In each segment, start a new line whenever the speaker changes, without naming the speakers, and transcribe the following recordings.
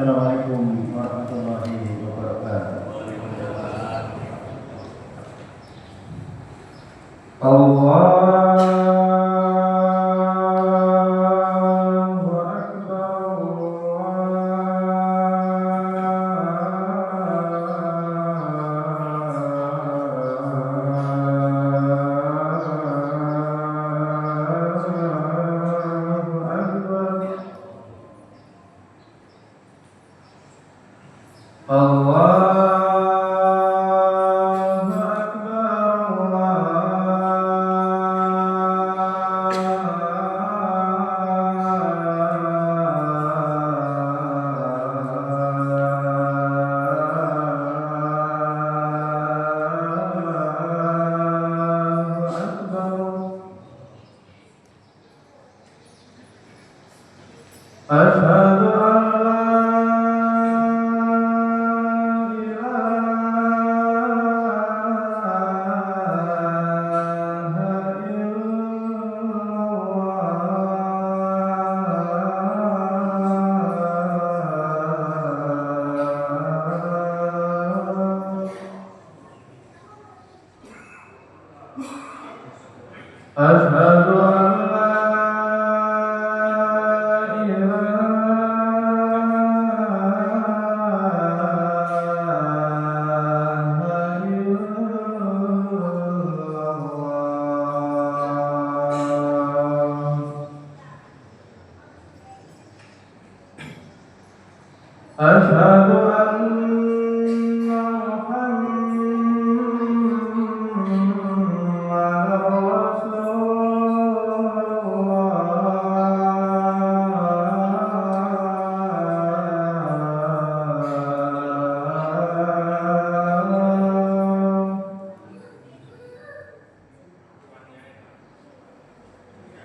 Assalamualaikum warahmatullahi wabarakatuh. Allahu Akbar. أشهد أن لا أشهد أن أشهد أن محمدًا رسول الله.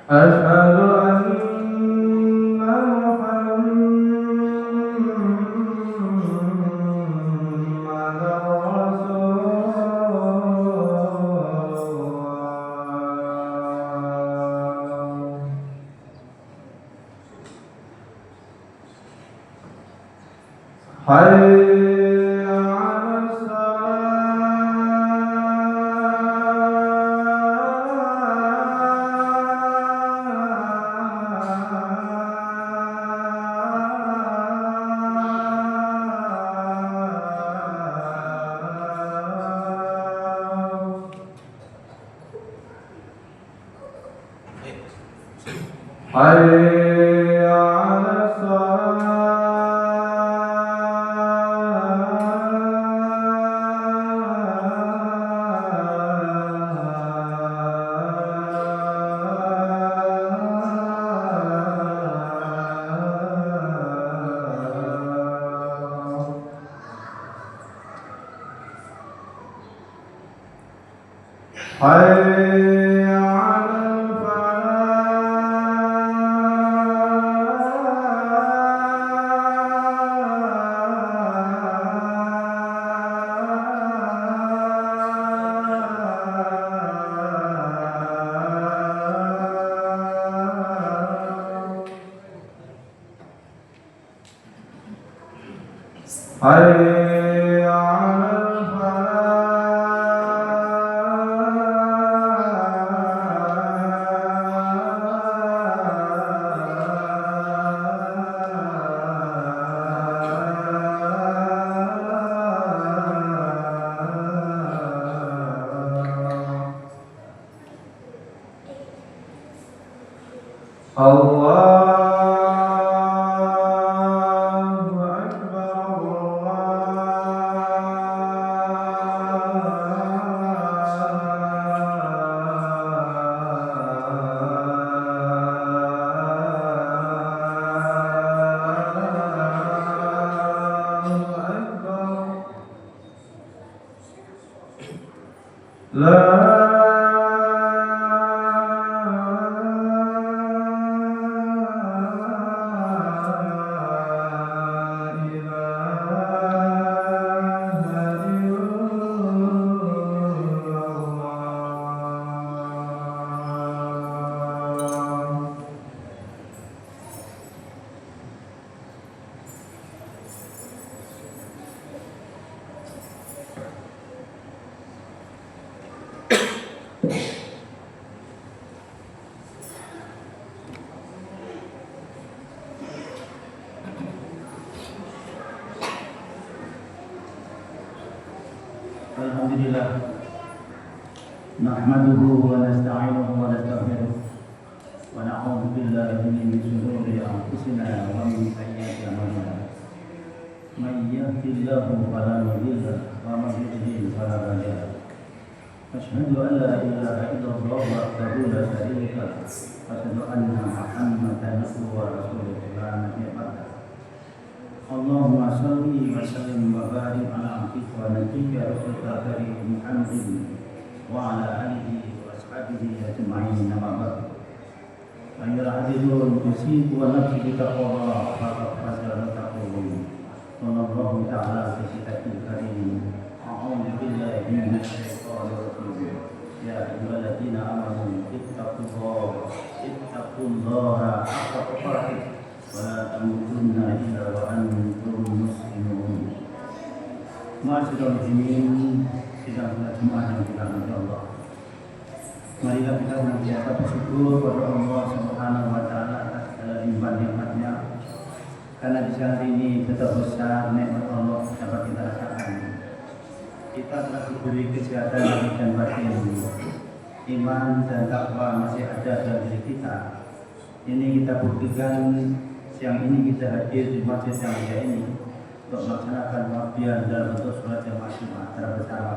أشهد حي على الصلاة. حي على حي على حي على الله أكبر. لا
Alhamdulillah nahmaduhu wa nasta'inuhu wa nastaghfiruh wa na'udzu billahi min shururi anfusina wa min sayyiati a'malina. May yahdihillahu fala mudilla lahu wa may yudlil fala hadiya lahu. Asyhadu an la ilaha illallah wahdahu la syarika lahu wa asyhadu anna Muhammadan abduhu wa rasuluh la nabiyya ba'dahu. Allahumma shalli wa sallim wa barik ala abdika wa nabiyyika rasulika karim Muhammadin wa ala alihi wa ashabihi ajma'in amma ba'd. Ayyuhal hadirin usikum wa nafsi bi taqwa faqad fasala taqwa. Sallallahu ta'ala fi kitabil karim. A'udzu billahi minasy syaithanir rajim. Ya ayyuhalladzina amanu ittaqullaha haqqa tuqatih wa la tamutunna illa wa antum muslimun. Ma'asyiral muslimin, sidang Jumat yang dirahmati Allah. Marilah kita senantiasa bersyukur kepada Allah Subhanahu wa taala atas segala limpahan nikmat-Nya. Karena di saat ini betapa besar nikmat Allah dapat kita rasakan. Kita telah diberi kesehatan lahir dan batin. Iman dan takwa masih ada dalam diri kita. Ini kita buktikan. Siang ini kita hadir di masjid yang mulia ini untuk melaksanakan waqtian dalam bentuk sholat jamaah Jumat secara bersama.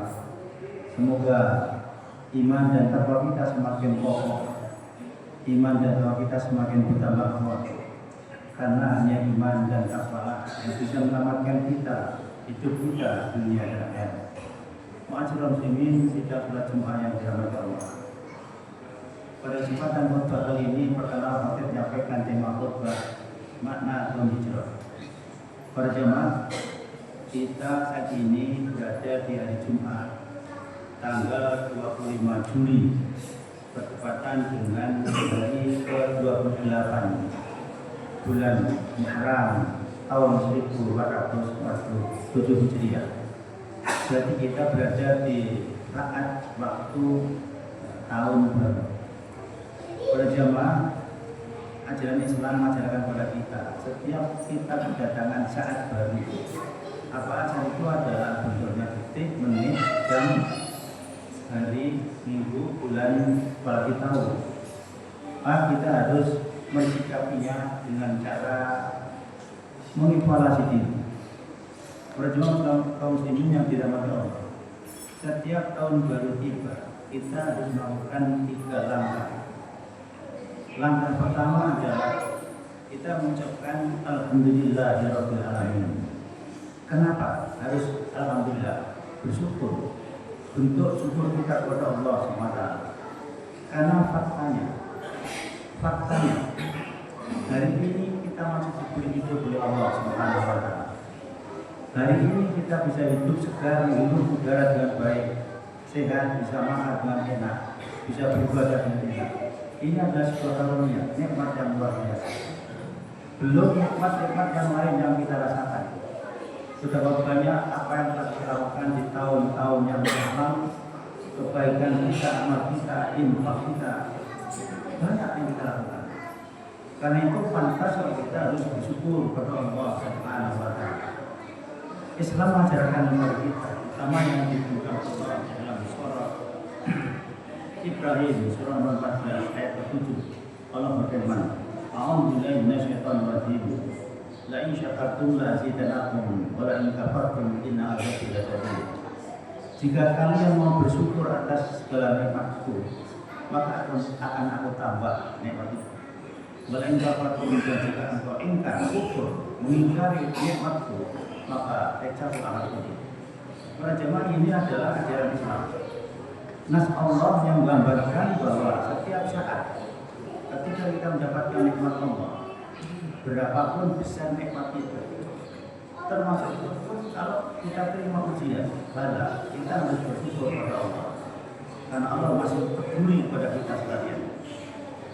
Semoga iman dan takwa kita semakin kokoh, iman dan takwa kita semakin bertambah kuat. Karena hanya iman dan takwa yang bisa menyelamatkan kita, hidup kita, dunia dan akhirat. Ma'asyiral muslimin, sidang sholat Jumat yang dirahmati Allah. Pada kesempatan khutbah kali ini, perkenalan khotib menyampaikan tema khutbah makna atau hijrah. Para jemaah, kita saat ini berada di hari Jumat, tanggal 25 Juli, bertepatan dengan hari ke-28 bulan Muharram tahun 1447 Hijriah. Berarti kita berada di saat waktu tahun baru. Para jemaah, ajaran Islam mengajarkan kepada kita setiap kita kedatangan saat baru. Apa aja itu adalah bentuknya detik, menit, jam, hari, minggu, bulan, apalagi tahun. Kita harus mensikapinya dengan cara mengevaluasi diri. Perjuangan kaum muslimin yang dirahmati Allah. Setiap tahun baru tiba, kita harus melakukan 3 langkah. Langkah pertama adalah kita mengucapkan Alhamdulillahirabbil alamin. Kenapa harus alhamdulillah? Bersyukur. Bentuk syukur kita kepada Allah SWT. Karena faktanya hari ini kita masih diberi hidup oleh Allah SWT. Hari ini kita bisa hidup segar, hidup udara dengan baik, sehat, bisa makan dengan enak, bisa beribadah dengan enak. Ini adalah sebuah karunia, nikmat yang luar biasa. Belum nikmat-nikmat yang lain yang kita rasakan. Betapa banyak apa yang telah kita lakukan di tahun-tahun yang lalu, kebaikan kita, amal kita, infak kita, banyak yang kita lakukan. Karena itu pantas kita harus bersyukur kepada Allah Subhanahu wa taala. Islam mengajarkan kepada kita, terutama yang dibuka Allah dalam surah Ibrahim surah 14 ayat 7. Allah berfirman, A'udzubillahi minasyaitonir rajim. La in syakartum la azidannakum wa la in kafartum inna 'adzabi lasyadid. Jika kalian mau bersyukur atas segala nikmatku, maka akan aku tambah nikmat itu. Wa la in kafartum, jika engkau ingkar, kufur, mengingkari nikmatku, maka eksaku akan pedih. Para jemaah, ini adalah ajaran Islam. Nas Allah yang menggambarkan bahwa setiap saat ketika kita mendapatkan nikmat Allah, berapapun besar nikmat itu, termasuk kalau kita terima ujian, bala, kita harus bersyukur kepada Allah. Karena Allah masih peduli kepada kita sekalian.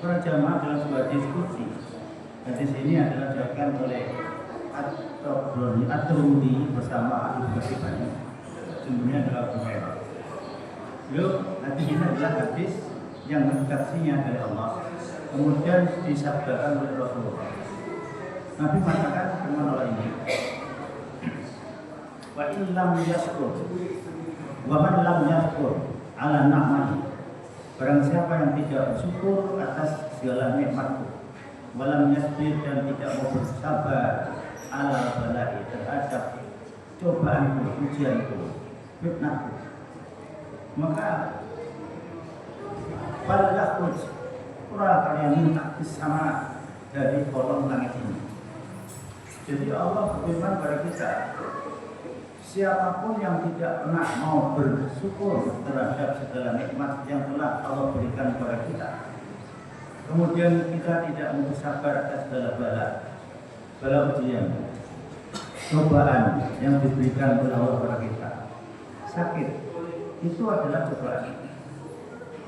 Para jamaah dalam sebuah diskusi, hadis ini adalah dilakukan oleh At-Tirmidzi bersama Ibnu Hibban. Sumbernya adalah Bukhari. Hadis ini adalah hadis yang redaksinya dari Allah, kemudian disabdakan oleh Rasulullah. Nabi mengatakan firman Allah ini, wa illam yaskur, Wa man lam yashkur ala na'mati, barang siapa yang tidak bersyukur atas segala nikmatku, walam yasbir, dan tidak mau bersabar ala balai, terhadap cobaanku, ujianku, fitnahku, maka pada yakhruj, kurang kalian minta sama dari kolom langit ini. Jadi Allah berfirman kepada kita, siapapun yang tidak pernah mau bersyukur terhadap segala nikmat yang telah Allah berikan kepada kita, kemudian kita tidak mau bersabar atas segala bala ujian, cobaan yang diberikan oleh Allah kepada kita, sakit, itu adalah cobaan.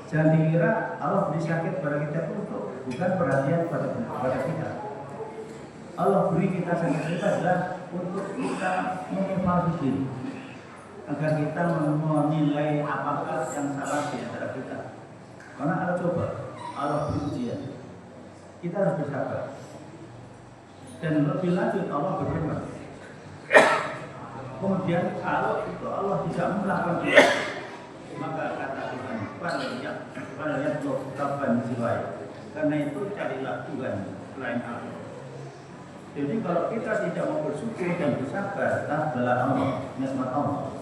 Jangan dikira Allah beri sakit kepada kita untuk bukan perhatian kepada kita. Allah beri kita sakit itu adalah untuk kita mengevaluasi diri, agar kita menilai apakah yang salah di antara kita. Karena Allah coba, Allah beri ujian, kita harus bersabar. Dan lebih lanjut Allah berfirman, kemudian kalau itu Allah tidak melakukan itu, maka kata Tuhan, pada lihat kapan siwai, karena itu carilah Tuhan selain aku. Jadi kalau kita tidak mau bersyukur dan bersabar atas bala Allah, nikmat Allah,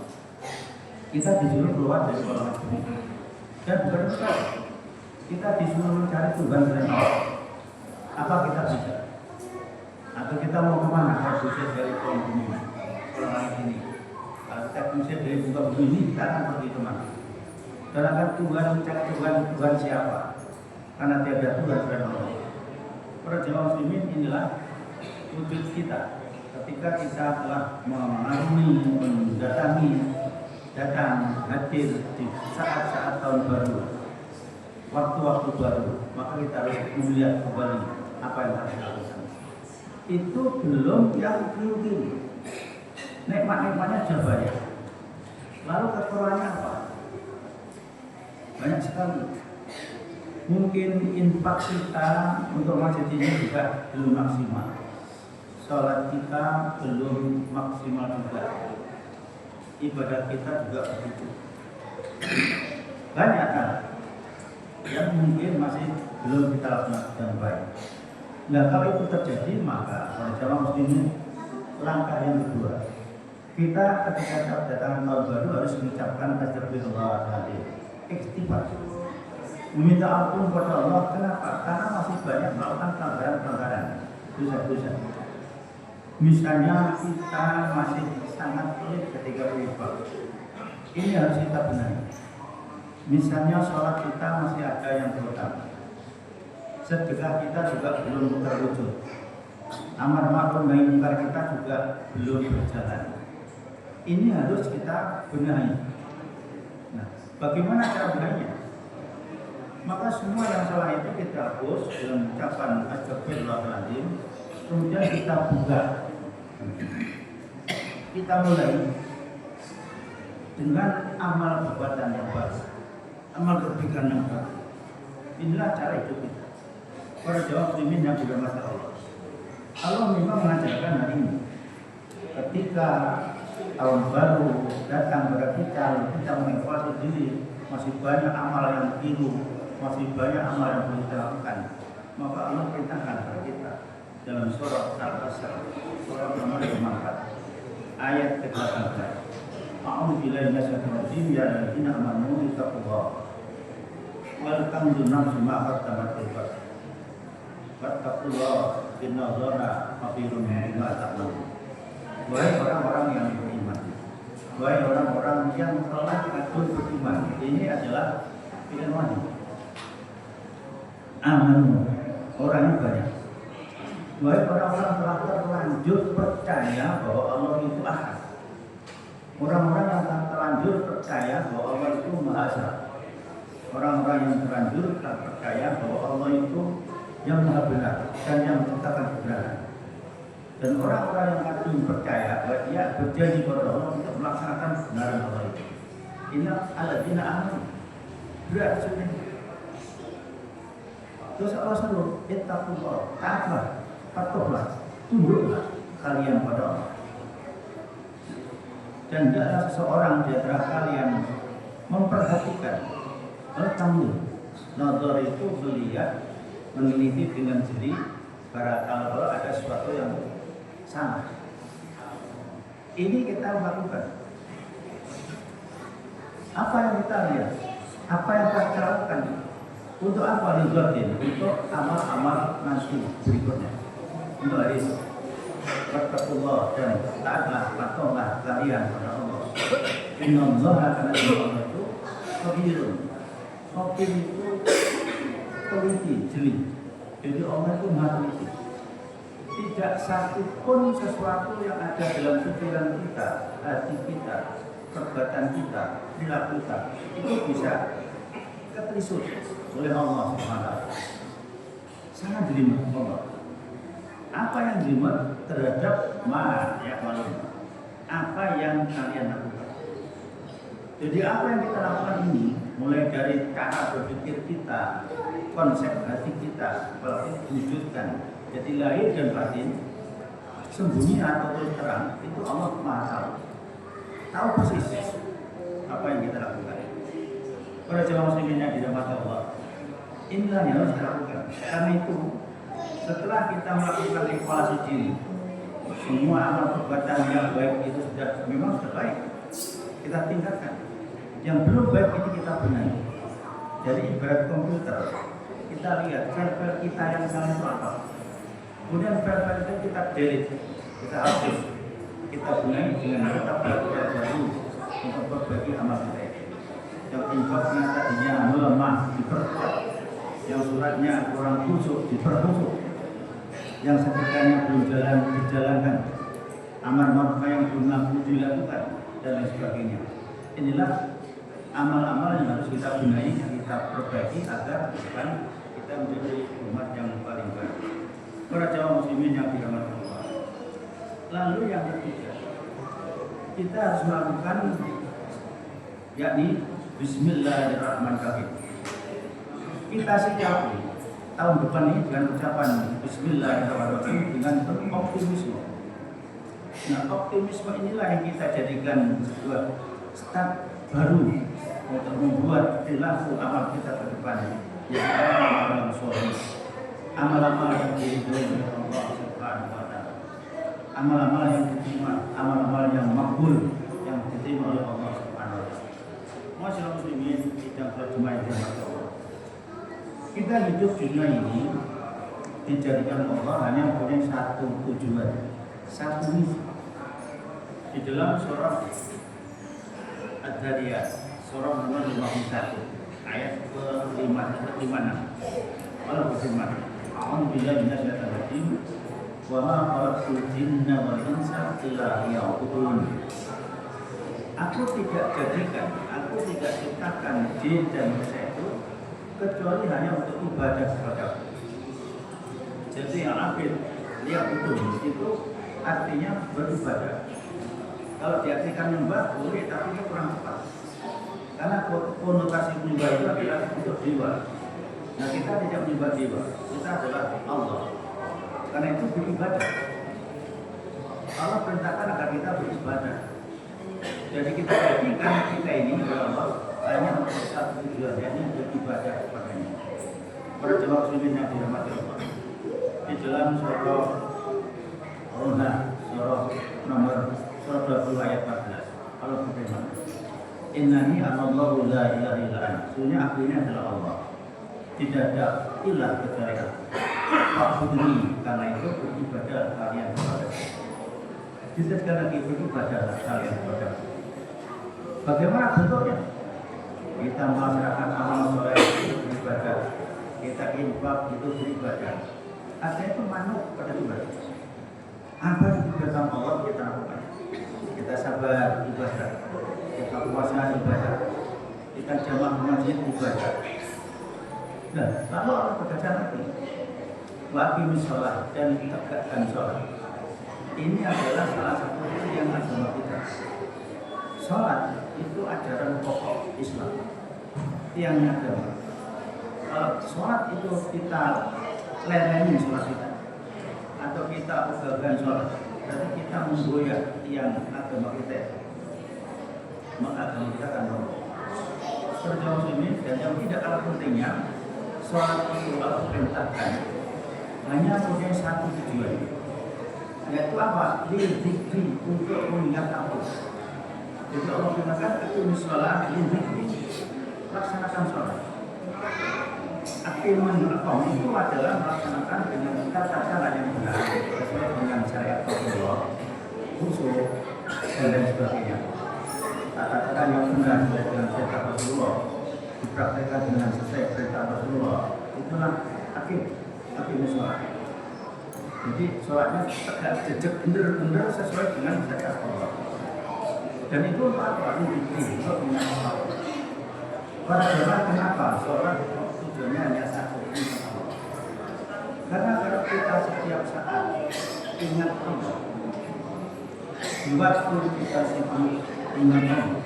kita disuruh keluar dari kolom ini. Dan bukan itu, kita disuruh mencari Tuhan selain Allah. Apa kita bisa? Atau kita mau kemana? Kalau bisa dari kolom bumi, kolom langit ini. Kalau kita bisa dari buka bumi ini, kita akan pergi kemana? Sedangkan Tuhan mencari Tuhan siapa? Karena tiada Tuhan selain Allah. Para jemaah muslimin, inilah wujud kita ketika kita telah mengarungi, datang hadir di saat-saat tahun baru, waktu-waktu baru, maka kita harus melihat kembali apa yang harus dilakukan. Itu belum yang kiri-kiri, nikmat-nikmatnya sudah banyak. Lalu kekurangannya apa? Banyak sekali. Mungkin infak kita untuk masjid ini juga belum maksimal. Sholat kita belum maksimal juga. Ibadah kita juga begitu. Banyak hal yang mungkin masih belum kita lakukan dengan baik. Nah, kalau itu terjadi, maka pada jamaah muslimin, langkah yang kedua, kita ketika datang tahun baru harus mengucapkan astagfirullahaladzim, istighfar, meminta ampun kepada Allah. Kenapa? Karena masih banyak melakukan pelanggaran, dosa-dosa. Misalnya kita masih sangat pelit ketika berinfak, ini harus kita benahi. Misalnya sholat kita masih ada yang berutang, sedekah kita juga belum terwujud, amar ma'ruf nahi munkar kita juga belum berjalan. Ini harus kita benahi. Nah, bagaimana cara benahinya? Maka semua yang salah itu kita hapus dengan ucapan astagfirullahaladzim, kemudian kita buka. Kita mulai dengan amal perbuatan yang baru, amal kebaikan yang baru. Inilah cara hidup kita. Para jamaah muslimin yang dirahmati Allah, Allah memang mengajarkan hari ini. Ketika tahun baru datang kepada kita mengevaluasi diri, masih banyak amal yang keliru, masih banyak amal yang belum kita lakukan. Maka Allah perintahkan kepada kita dalam surah Al-Asr, surah nomor 4, ayat ke-18. A'udzu billahi minasyaitonir rajim, ya alladzina amanu ittaqullaha wal tanzur nafsun ma qaddamat lighad. Wattaqullaha innallaha khabirun bima ta'malun. Wahai orang-orang yang beriman, wahai orang-orang yang telah agung beriman, ini adalah firman amanu, orangnya banyak. Wahai orang-orang telah terlanjur percaya bahwa Allah itu ahad. Orang-orang yang telah terlanjur percaya bahwa Allah itu Maha Esa. Orang-orang yang terlanjur percaya bahwa Allah itu yang Maha Benar dan yang menciptakan kebenaran. Dan orang-orang yang kagum percaya bahwa dia berjanji kepada Allah untuk melaksanakan kebenaran Allah itu. Inna alladzina amanu, berat sudah. Terus Allah suruh ittaqullah, taatlah, patuhlah, tunduklah kalian pada Allah. Dan tidaklah seseorang di antara kalian memperhatikan tamu. Nodor itu melihat, meneliti dengan jeli kalau ada sesuatu yang salah. Ini kita lakukan. Apa yang kita lihat? Apa yang kita lakukan? Untuk apa Nodordin? Untuk amal-amal nanti berikutnya. Untuk hari ini. Bertakwa dan taatlah, patuhlah kalian kepada Allah. Inna Allah akan Allah itu khabirun. Khabir itu teliti, jeli. Jadi Allah itu maha teliti. Tidak satu pun sesuatu yang ada dalam pikiran kita, hati kita, perbuatan kita, perilaku kita itu bisa ketelisur oleh Allah Subhanahu. Sangat jeli Allah. Apa yang jelimet terhadap apa yang kalian lakukan. Jadi apa yang kita lakukan ini mulai dari cara berpikir kita, konsep hati kita, kalau diwujudkan jadi lahir dan batin, sembunyi atau terus terang, itu Allah Maha tahu persis apa yang kita lakukan. Para jemaah muslimin yang dirahmati Allah, inilah yang harus kita lakukan. Karena itu setelah kita melakukan evaluasi diri, semua amal perbuatan yang baik itu memang sudah baik, kita tingkatkan. Yang belum baik itu kita benahi. Jadi ibarat komputer, kita lihat file-file kita yang salah itu apa. Kemudian file-file itu kita delete, kita hapus, kita benahi dengan tetap belajar baru untuk berbagi amal kita. Yang infaknya tadinya melemah diperkuat, yang suratnya kurang khusyuk diperkhusyuk, yang sedekahnya belum dijalankan, amal ma'ruf yang belum mampu dilakukan, dan lain sebagainya. Inilah amal-amal yang harus kita benahi, kita perbaiki agar bukan kita menjadi umat yang paling baik. Para jamaah muslimin yang dirahmati Allah. Lalu yang ketiga, kita harus melakukan yakni Bismillahirrahmanirrahim. Kita sikapi tahun depan ini dengan ucapan Bismillahirrahmanirrahim dengan optimisme. Nah, optimisme inilah yang kita jadikan sebuah start baru untuk membuat perilaku amal kita ke depan, yaitu amal yang soleh, amal-amal yang diridhoi oleh Allah Subhanahu wa Ta'ala, amal-amal yang diterima, amal-amal yang makbul yang diterima oleh Allah Subhanahu wa Ta'ala. Masyaallah muslimin, kita berjemaah di Allah. Kita hidup di dunia ini dijadikan Allah hanya punya satu tujuan, satu misi. Di dalam surah Ad-Dariyat, surah nomor 51, ayat ke-56. Allah berfirman, "A'udzu billahi minasyaitonir rajim. Wa ma khalaqtul jinna wal insa illa liya'budun." Aku tidak jadikan, aku tidak ciptakan jin dan manusia itu kecuali hanya untuk ibadah kepada-Ku. Jadi yang abid, liya'budun itu artinya beribadah. Kalau diartikan menyembah boleh, tapi ini kurang tepat. Karena konotasi menyembah itu adalah untuk jiwa. Nah, kita tidak menyembah jiwa, kita adalah Allah. Karena itu beribadah. Allah perintahkan agar kita beribadah. Jadi kita jadikan kita ini oleh Allah hanya untuk satu tujuan, yaitu beribadah kepadanya. Para jemaah muslimin yang dirahmati Allah, di dalam surah Ar-Rahman, surah nomor 20 ayat 14, Allah berfirman, "Innani anallahu la ilaha illa ana." Sesungguhnya aku ini adalah Allah. Tidak ada ilah kecuali Aku. Fa'budni, karena itu beribadah kalian kepada Aku. Tidak sekali lagi beribadah kalian kepada Aku. Bagaimana bentuknya? Kita melaksanakan amal soleh itu beribadah. Kita infak itu beribadah. Artinya itu manut pada ibadah. Apa yang diberitahu Allah kita lakukan. Kita sabar ibadah, kita puasa ibadah, kita jamaah masjid ibadah. Nah, lalu Allah berkata lagi, wa aqimis shalah, dan tegakkan sholat. Ini adalah salah satu yang agama kita. Sholat itu ajaran pokok Islam, tiangnya agama. Kalau sholat itu kita lelehin sholat kita, atau kita ubahkan sholat, berarti kita menggoyah tiang agama kita. mengagama kita kan perjuangan muslimin. Dan yang tidak kalah pentingnya, sholat itu Allah perintahkan hanya punya satu tujuan, yaitu apa? Lil-zikri, untuk mengingat aku. Jadi Allah perintahkan aqimus sholat lil-zikri, laksanakan sholat. Aqimun al-qom itu adalah melaksanakan dengan tata cara yang benar sesuai dengan syariat Allah, khusus dan lain sebagainya. Tata cara yang benar sesuai dengan syariat Rasulullah, dipraktikkan dengan sesuai perintah Rasulullah, itulah aqimus sholat. Jadi sholatnya tegak jejak benar-benar sesuai dengan syariat Allah. Dan itu apa? Untuk mengenal para jemaah. Kenapa sholat tujuannya hanya satu? Karena kalau kita setiap saat ingat Allah, di waktu kita sibuk ingat Allah,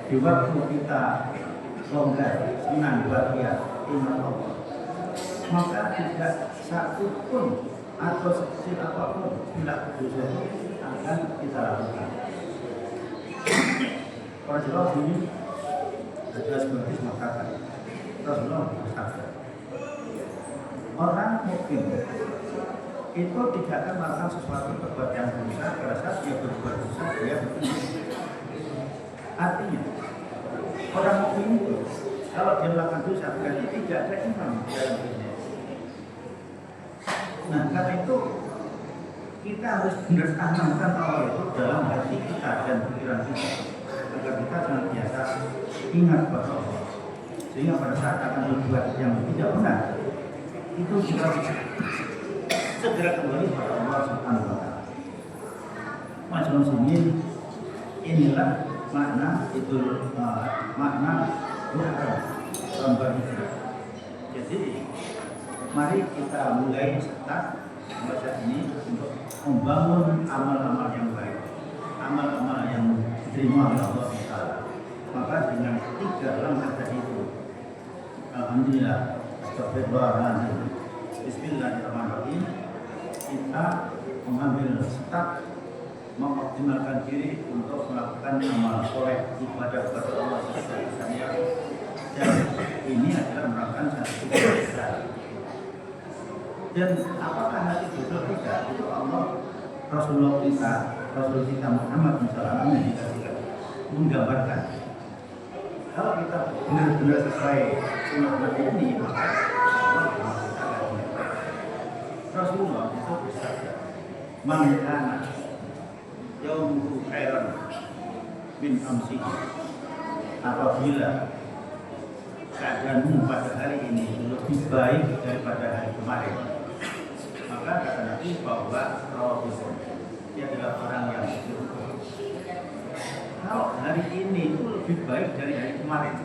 di waktu kita longgar, senang, bahagia, ingat Allah, maka tidak satu pun atau sekecil apapun tidak dosa akan kita lakukan. Para jemaah ini ada seperti mengatakan Rasulullah bersabda, orang mukmin itu tidak akan melakukan sesuatu perbuatan yang dosa pada saat dia berbuat dosa dia berdosa. Artinya orang mukmin itu kalau dia melakukan dosa berarti tidak ada iman dalam dirinya. Nah, karena itu kita harus benar tanamkan Allah itu dalam hati kita dan pikiran kita agar kita senantiasa ingat pada Allah, sehingga pada saat akan berbuat yang tidak benar itu kita segera kembali pada Allah Subhanahu wa Ta'ala. Majelis muslimin, inilah makna itu makna Muharram tahun baru. Jadi mari kita mulai start masa ini untuk membangun amal-amal yang baik, amal-amal yang diterima oleh Allah Taala. Maka dengan 3 langkah tadi itu, alhamdulillah, astagfirullahaladzim, bismillahirrahmanirrahim, kita mengambil start mengoptimalkan diri untuk melakukan amal soleh ibadah kepada Allah sebesar-besarnya. Dan ini adalah merupakan satu besar. Dan apakah nanti betul tidak itu Allah Rasulullah kita Muhammad SAW menggambarkan. Kalau kita benar-benar sesuai sunnah Nabi ini, maka Allah Rasulullah itu bersabda, "Man kana yaumuhu khairan min amsihi." Apabila keadaanmu pada hari ini lebih baik daripada hari kemarin, maka kata Nabi bahwa Rasulullah dia adalah orang yang bersyukur. Kalau hari ini itu lebih baik dari hari kemarin,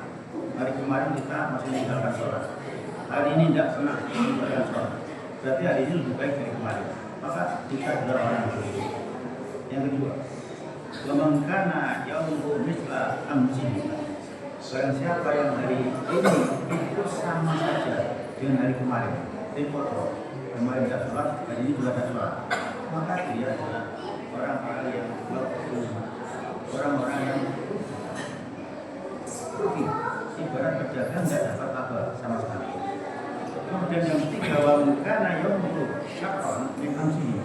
hari kemarin kita masih meninggalkan sholat, hari ini tidak pernah meninggalkan sholat, berarti hari ini lebih baik dari kemarin, maka kita adalah orang yang bersyukur. Yang kedua, wamangkana yaumuhu misla amsihi. Barang siapa yang hari ini itu sama saja dengan hari kemarin, kemarin tidak sholat, hari ini juga tidak sholat, maka dia adalah orang-orang yang orang-orang yang rugi, ibarat pedagang tidak dapat apa sama sekali. Kemudian yang ketiga, wamangkana yaumuhu syarran min amsihi.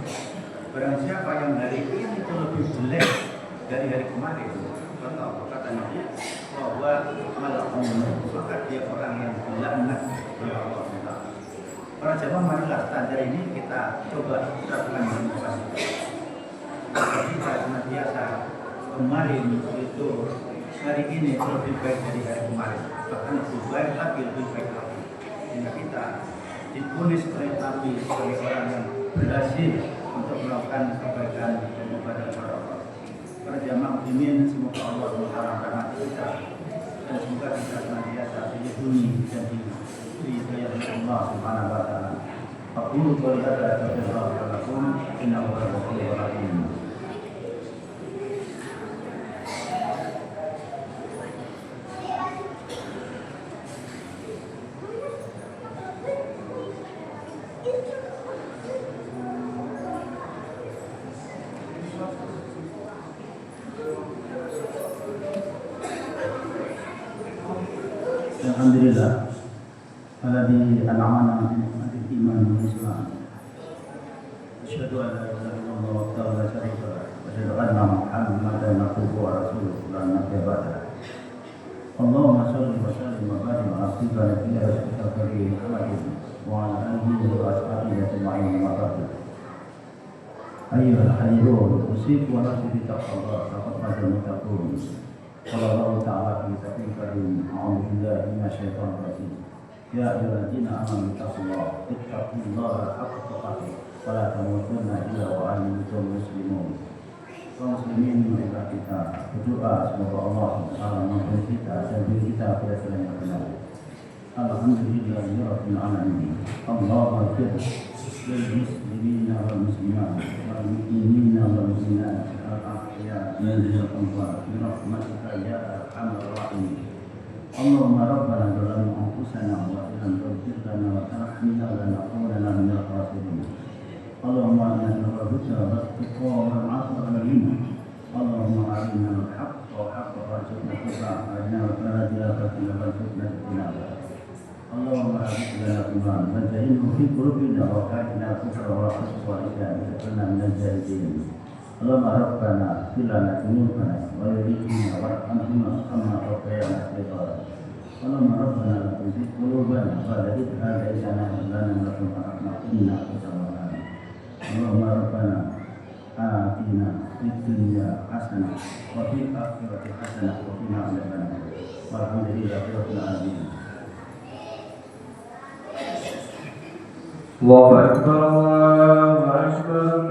Barang siapa yang hari ini itu lebih jelek dari hari kemarin, kata Nabi bahwa malakun, maka dia orang yang dilaknat oleh Allah Taala. Para jamaah, marilah standar ini kita coba terapkan dengan baik. Kita senantiasa kemarin itu hari ini lebih baik dari hari kemarin, bahkan lebih baik lagi, lebih baik lagi. Sehingga kita diponis oleh Nabi sebagai orang yang berhasil untuk melakukan kebaikan dan ibadah kepada Allah. Para jamaah muslimin, semoga Allah mengharapkan hati kita dan semoga kita senantiasa dilindungi dan diberi hidayah oleh Allah Subhanahu wa Ta'ala. Aqulu qouli hadza wa astaghfirullah lakum innahu huwal ghafurur rahim. Alhamdulillah alladzi an'amana bi ni'matil iman wal islam. Asyhadu an la ilaha illallah wahdahu la syarika lah wa asyhadu anna Muhammadan abduhu wa rasuluh la nabiyya ba'dahu. Allahumma shalli wa sallim wa barik ala sayyidina rasulika karim Muhammadin wa ala alihi wa ashabihi ajma'in wa ba'd. Ayyuhal hayyun usiku wa nafsi bi taqwallah faqad qad muttaqun. Qala Allah ta'ala fi kitabihil karim a'udzu billahi minasyaitonir rajim. Ya ayyuhalladzina amanu ittaqullaha haqqa tuqatih wa la tamutunna illa wa antum muslimun. Kaum muslimin, marilah kita berdoa semoga Allah Subhanahu wa kita dan diri kita pada jalan yang benar. Alhamdulillahirabbil alamin. Allahumma ighfir lil muslimina wal muslimat wal mu'minina wal mu'minat al ahya'i minhum wal amwat bi rahmatika ya arhamar rahimin. Allahumma rabbana zalamna anfusana wa illam taghfir lana wa tarhamna lanakunanna minal khasirin. Allahumma inna nas'aluka al-tuqa wal 'afwa wal ghina. Allahumma arina al-haqqa wa haqqa warzuqna ittiba'a wa arina al-batil'a batila warzuqna ijtinaba. Allahumma habib lana iman wa ja'alhu fi qulubina wa qina kufra wa khusya wa isyana wa kunna minal jahilin. Allahumma rabbana ighfir lana dhunubana wa walidina warhamhuma kama rabbayana shaghira. Allahumma rabbana la tuzigh qulubana ba'da idh hadaytana wa hab lana min ladunka rahmatan innaka antal wahhab. Allahumma rabbana atina fid dunya hasanah wa fil akhirati hasanah wa qina adzabannar. Walhamdulillahi rabbil alamin.
Allahu akbar, Allahu akbar.